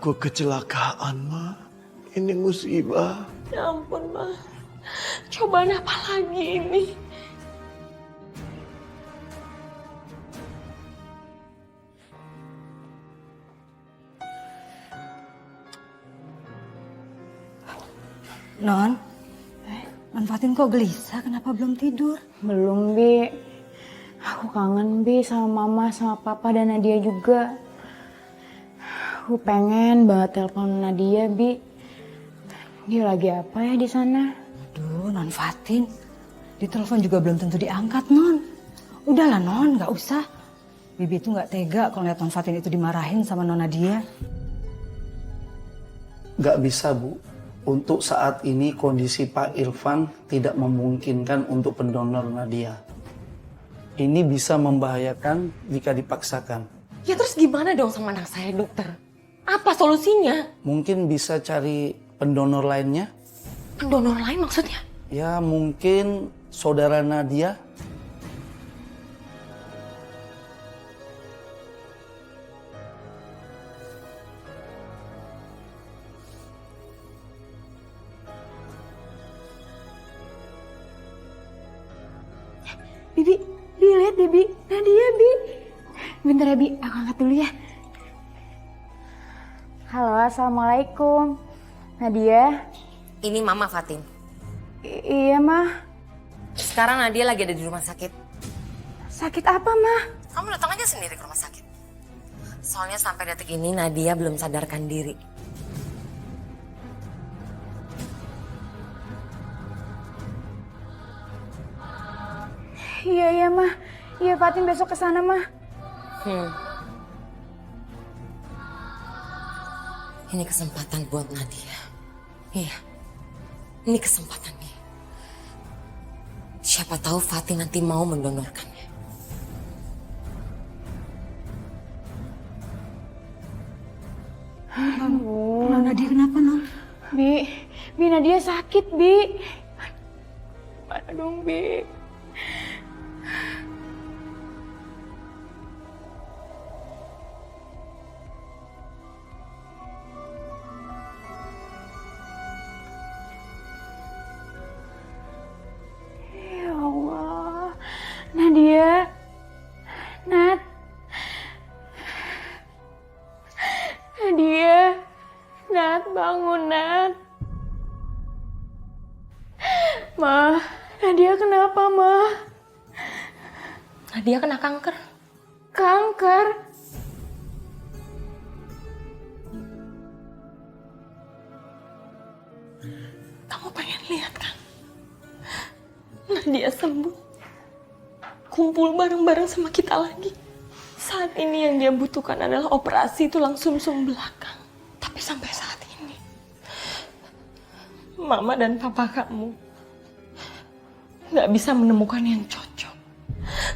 Aku kecelakaan, Ma. Ini musibah. Ya ampun, Ma. Cobaan apa lagi ini? Non, Fatin kok gelisah? Kenapa belum tidur? Belum, Bi. Aku kangen, Bi, sama Mama, sama Papa, dan Nadia juga. Aku pengen banget telepon Nadia, Bi. Dia lagi apa ya di sana? Aduh, Non Fatin. Ditelepon juga belum tentu diangkat, Non. Udahlah, Non, nggak usah. Bibi itu nggak tega kalau lihat Non Fatin itu dimarahin sama Nona dia. Nggak bisa, Bu. Untuk saat ini kondisi Pak Irfan tidak memungkinkan untuk pendonor Nadia. Ini bisa membahayakan jika dipaksakan. Ya terus gimana dong sama anak saya, dokter? Apa solusinya? Mungkin bisa cari pendonor lainnya? Pendonor lain maksudnya? Ya mungkin saudara Nadia. Bibi, lihat Bibi. Nadia, Bi. Bentar ya, Bi. Aku angkat dulu ya. Halo, Assalamualaikum. Nadia? Ini Mama Fatin. Iya, Mah. Sekarang Nadia lagi ada di rumah sakit. Sakit apa, Mah? Kamu datang aja sendiri ke rumah sakit. Soalnya sampai detik ini Nadia belum sadarkan diri. Iya, Mah. Iya, Fatin besok ke sana, Mah. Ini kesempatan buat Nadia. Iya, ini kesempatannya. Siapa tahu Fatin nanti mau mendonorkannya. Nona dia kenapa, Non? Bi, Nadia sakit, Bi. Mana dong, Bi? Ya Allah, Nadia, Nat, Nadia, Nat, bangun, Nat. Ma, Nadia kenapa, Ma? Nadia kena kanker. Kanker? Kamu pengen lihat kan? Nadia sembuh. Kumpul bareng-bareng sama kita lagi. Saat ini yang dia butuhkan adalah operasi tulang sumsum belakang. Tapi sampai saat ini, Mama dan Papa kamu nggak bisa menemukan yang cocok.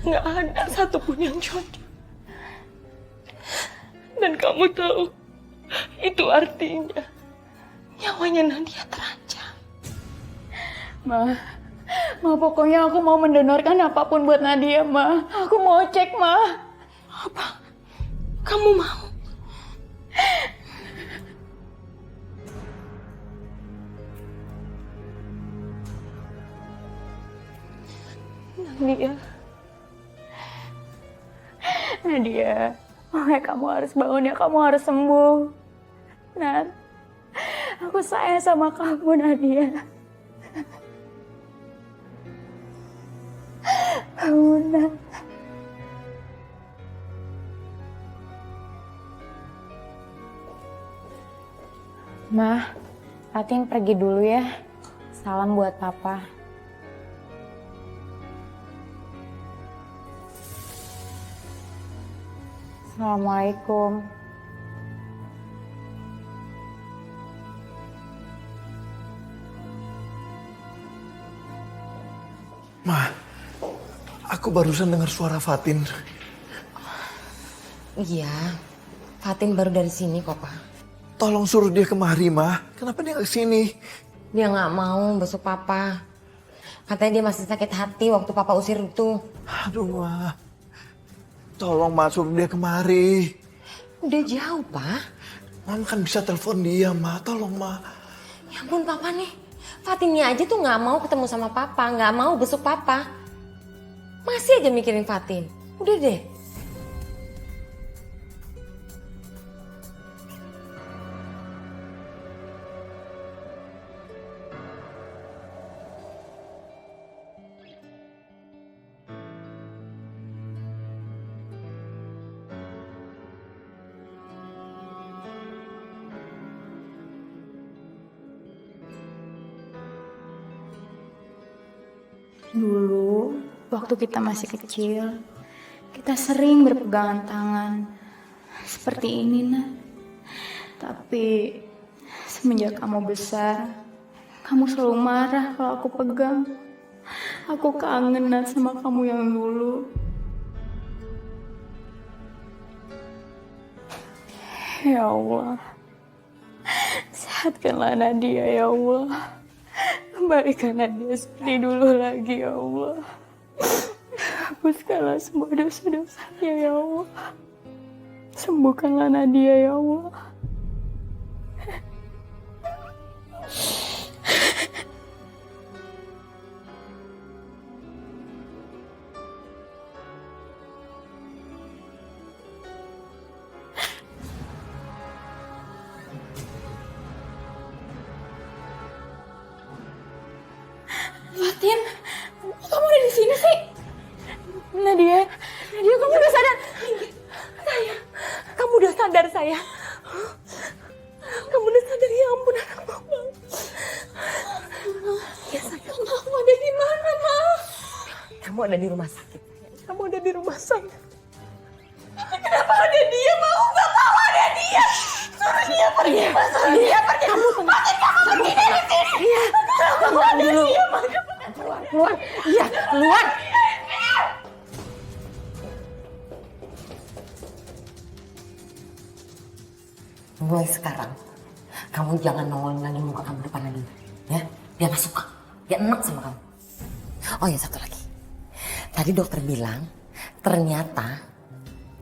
Nggak ada satupun yang cocok. Dan kamu tahu, itu artinya nyawanya Nadia terancam. Ma, pokoknya aku mau mendonorkan apapun buat Nadia, Ma. Aku mau cek, Ma. Apa? Kamu mau? Nadia, pokoknya kamu harus bangun ya, kamu harus sembuh. Nat, aku sayang sama kamu, Nadia. Bangun, Nat. Ma, Fatin pergi dulu ya. Salam buat Papa. Assalamualaikum. Ma, aku barusan dengar suara Fatin. Iya, Fatin baru dari sini kok, Pak. Tolong suruh dia kemari, Ma. Kenapa dia nggak kesini? Dia nggak mau besok Papa. Katanya dia masih sakit hati waktu Papa usir itu. Aduh, Ma. Tolong, Ma, suruh dia kemari. Udah jauh, Pak. Mama kan bisa telepon dia, Ma. Tolong, Ma. Ya ampun papa nih. Fatinnya aja tuh nggak mau ketemu sama papa, nggak mau besuk papa. Masih aja mikirin Fatin. Udah deh. Dulu, waktu kita masih kecil, kita sering berpegangan tangan. Seperti ini, Nat. Tapi, semenjak kamu besar, kamu selalu marah kalau aku pegang. Aku kangen, Nat, sama kamu yang dulu. Ya Allah, sehatkanlah Nadia, ya Allah. Kembalikanlah dia seperti dulu lagi, ya Allah. Hapuskanlah semua dosa-dosanya, ya Allah. Sembuhkanlah Nadia, ya Allah. Fatin, kamu udah di sini sih? Nadia, kamu udah sadar? Sayang, kamu udah sadar sayang. Kamu udah sadar, ya ampun anak mama. Ya sayang, kamu ada di mana, Ma? Kamu ada di rumah sakit. Kamu ada di rumah saya. Kenapa ada dia? Mau nggak mau ada dia? Suruh dia pergi, suruh dia pergi. Kamu tenang. Kamu pergi dari sini. Kamu ada dia, Ma. Keluar. Iya, keluar. Mulai sekarang, kamu jangan nongolin lagi muka kamu depan lagi. Ya, dia gak suka. Dia enak sama kamu. Oh ya, satu lagi. Tadi dokter bilang, ternyata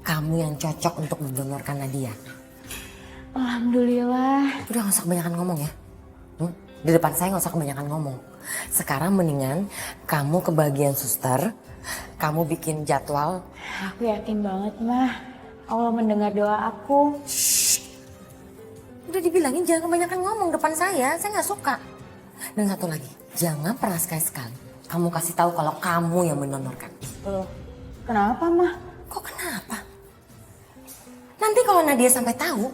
kamu yang cocok untuk mendonorkan Nadia. Alhamdulillah. Udah gak usah kebanyakan ngomong ya. Di depan saya gak usah kebanyakan ngomong. Sekarang mendingan kamu ke bagian suster, kamu bikin jadwal. Aku yakin banget, Mah. Allah mendengar doa aku. Udah dibilangin jangan kebanyakan ngomong depan saya gak suka. Dan satu lagi, jangan pernah sekali-sekali kamu kasih tahu kalau kamu yang mendonorkan. Loh, kenapa, Mah? Kok kenapa? Nanti kalau Nadia sampai tahu,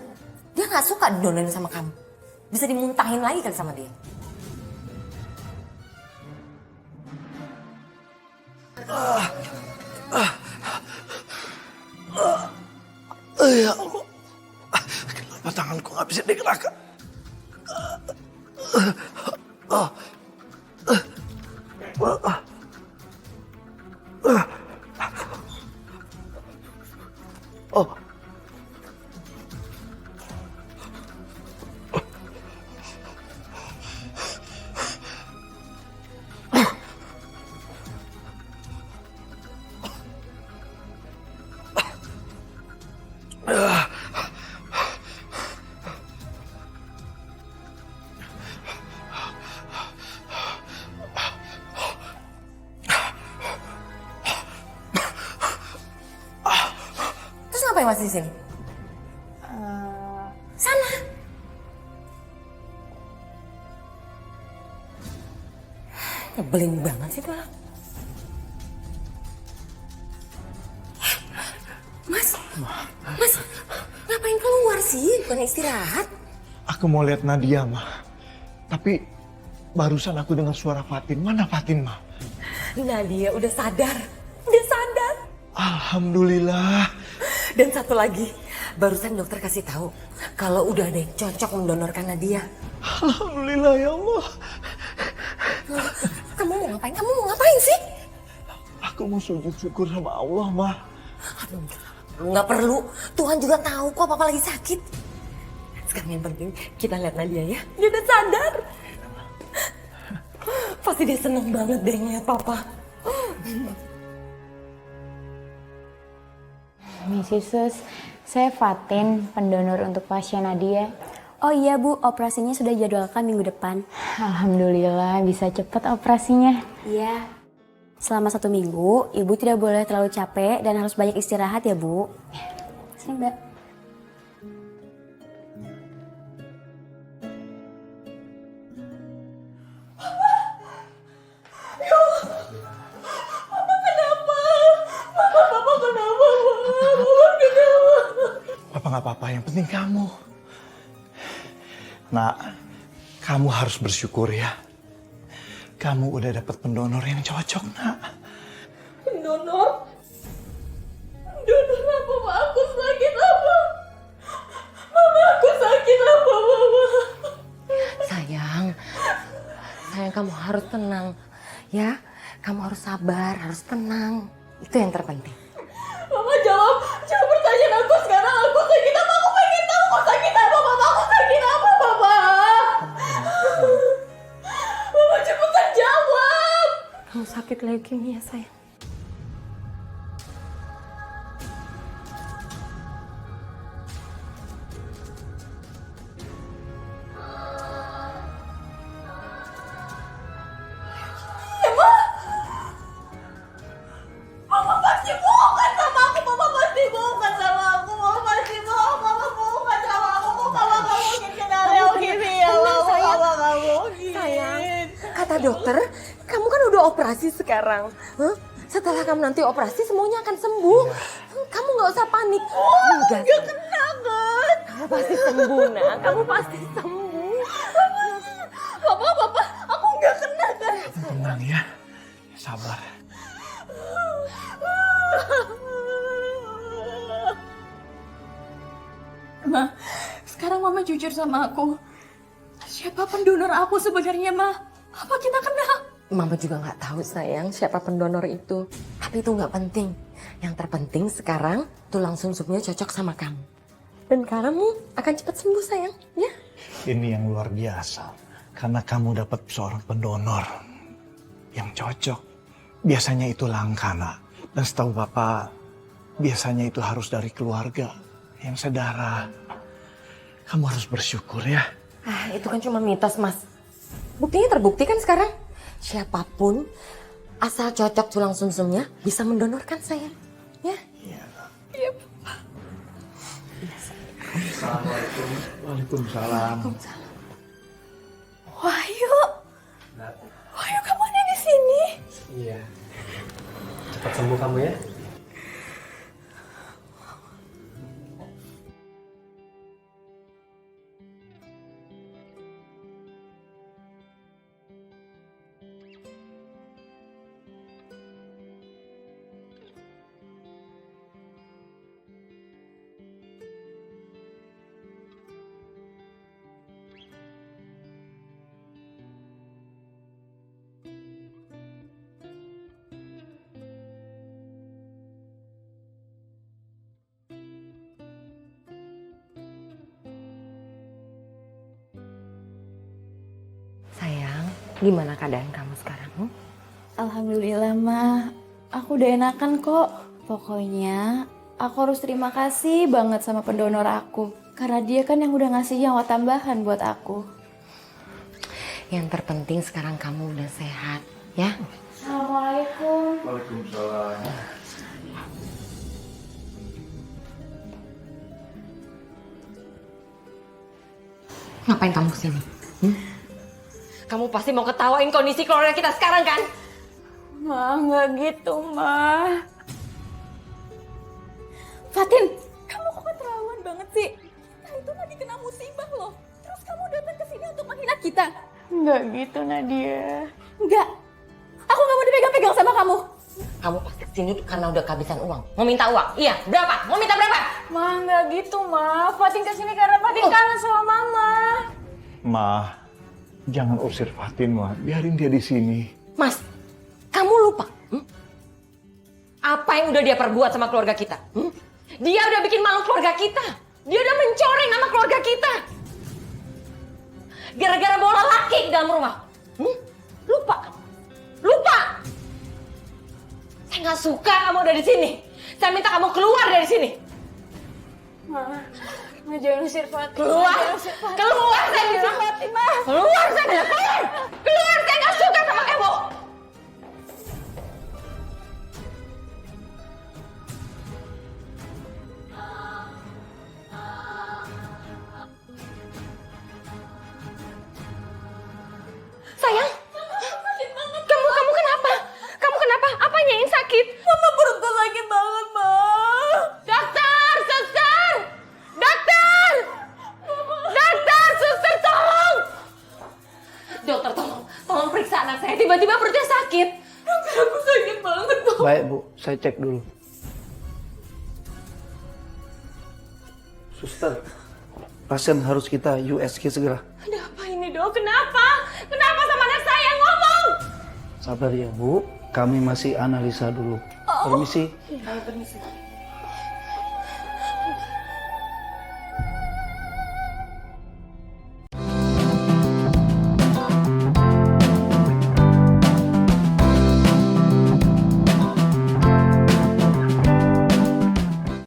dia gak suka didonorin sama kamu. Bisa dimuntahin lagi kali sama dia. Ya Allah. Kenapa tanganku nggak bisa digerakkan? Oh. Terus ngapain masih di sini? Sana. Nyebelin banget sih tuh orang. Mas, ngapain keluar sih? Bukan istirahat. Aku mau lihat Nadia, Ma. Tapi barusan aku dengar suara Fatin. Mana Fatin, Ma? Nadia udah sadar. Udah sadar. Alhamdulillah. Dan satu lagi, barusan dokter kasih tahu kalau udah ada yang cocok mendonorkan Nadia. Alhamdulillah ya Allah. Kamu mau ngapain? Kamu mau ngapain sih? Aku mau sujud syukur sama Allah, Ma. Aduh, nggak perlu. Tuhan juga tahu kok papa lagi sakit. Sekarang yang penting kita lihat Nadia ya. Dia udah sadar. Pasti dia seneng banget deh ngeliat papa. Misi Sus, saya Fatin, pendonor untuk pasien Nadia. Oh iya Bu, operasinya sudah jadwalkan minggu depan. Alhamdulillah bisa cepat operasinya. Iya. Selama 1 minggu, Ibu tidak boleh terlalu capek dan harus banyak istirahat ya Bu. Sini Mbak. Papa nggak apa-apa, yang penting kamu. Nak, kamu harus bersyukur ya. Kamu udah dapat pendonor yang cocok, nak. Pendonor? Pendonor apa? Mama aku sakit apa? Mama aku sakit apa, Mama? Sayang kamu harus tenang. Ya, kamu harus sabar, harus tenang. Itu yang terpenting. Mama jawab pertanyaan aku sekarang. Aku sakit apa? Aku pengen tahu aku sakit apa, Mama. Aku sakit apa, Mama? Mama cepetan jawab. Kamu sakit leukemia, sayang. Mama pasti bohongan sama aku. Mama pasti bohongan sama aku. Mama pasti bohong. Mama bohongan sama aku. Mama gak mungkin kena leukemia. Mama gak mungkin. Sayang, kata dokter, kamu kan udah operasi sekarang. Hah? Setelah kamu nanti operasi, semuanya akan sembuh. Kamu nggak usah panik. Enggak Kena kan? kamu pasti sembuh, nak. Kamu pasti sembuh. Papa, aku gak kena kan? Tenang ya. Sabar. Ma, sekarang Mama jujur sama aku. Siapa pendonor aku sebenarnya, Ma? Apa kita kenal? Mama juga nggak tahu, sayang, siapa pendonor itu. Tapi itu nggak penting. Yang terpenting sekarang tulang sumsumnya cocok sama kamu. Dan kamu akan cepat sembuh, sayang. Ya? Ini yang luar biasa. Karena kamu dapat seorang pendonor yang cocok. Biasanya itu langka, nak. Dan setahu Papa, biasanya itu harus dari keluarga yang sedarah. Kamu harus bersyukur ya. Ah, itu kan cuma mitos, Mas. Buktinya terbukti kan sekarang. Siapapun asal cocok tulang sumsumnya bisa mendonorkan, sayang. Ya? Assalamualaikum. Waalaikumsalam. Wahyu. Wahyu, kamu ada di sini? Iya. Cepat sembuh kamu ya. Sayang, gimana keadaan kamu sekarang? Alhamdulillah, Ma. Aku udah enakan kok. Pokoknya aku harus terima kasih banget sama pendonor aku. Karena dia kan yang udah ngasih nyawa tambahan buat aku. Yang terpenting sekarang kamu udah sehat, ya? Assalamualaikum. Waalaikumsalam. Ngapain kamu kesini? Kamu pasti mau ketawain kondisi keluarga kita sekarang kan? Ma, nggak gitu, Ma. Fatin, kamu kok keterlaluan banget sih? Kita itu lagi kena musibah loh. Terus kamu datang ke sini untuk menghina kita? Nggak gitu Nadia. Enggak. Aku nggak mau dipegang-pegang sama kamu. Kamu pasti kesini karena udah kehabisan uang. Mau minta uang? Iya, berapa? Mau minta berapa? Ma, nggak gitu, Ma. Fatin kesini karena Fatin kangen sama Mama. Ma, jangan usir Fatin, Ma. Biarin dia di sini. Mas, kamu lupa? Apa yang udah dia perbuat sama keluarga kita? Dia udah bikin malu keluarga kita. Dia udah mencoreng nama keluarga kita. Gara-gara bola laki di dalam rumah. Lupa? Lupa? Saya nggak suka kamu udah di sini. Saya minta kamu keluar dari sini. Ma jangan usir Fatima. Keluar! Keluar saya bilang! Keluar saya bilang! Keluar! Keluar! Saya nggak suka sama kamu! Sayang, kamu kenapa? Kamu kenapa? Apanya yang sakit? Mama perutku sakit banget, Ma. Dokter, suster! Dokter! Dokter, suster, tolong! Dokter, tolong periksa anak saya. Tiba-tiba perutnya sakit. Dokter, aku sakit banget, Dok. Baik Bu, saya cek dulu. Suster, pasien harus kita USG segera. Ada apa ini, Dok? Kenapa? Kenapa sama anak saya? Ngomong! Sabar ya Bu, kami masih analisa dulu. Permisi. Permisi.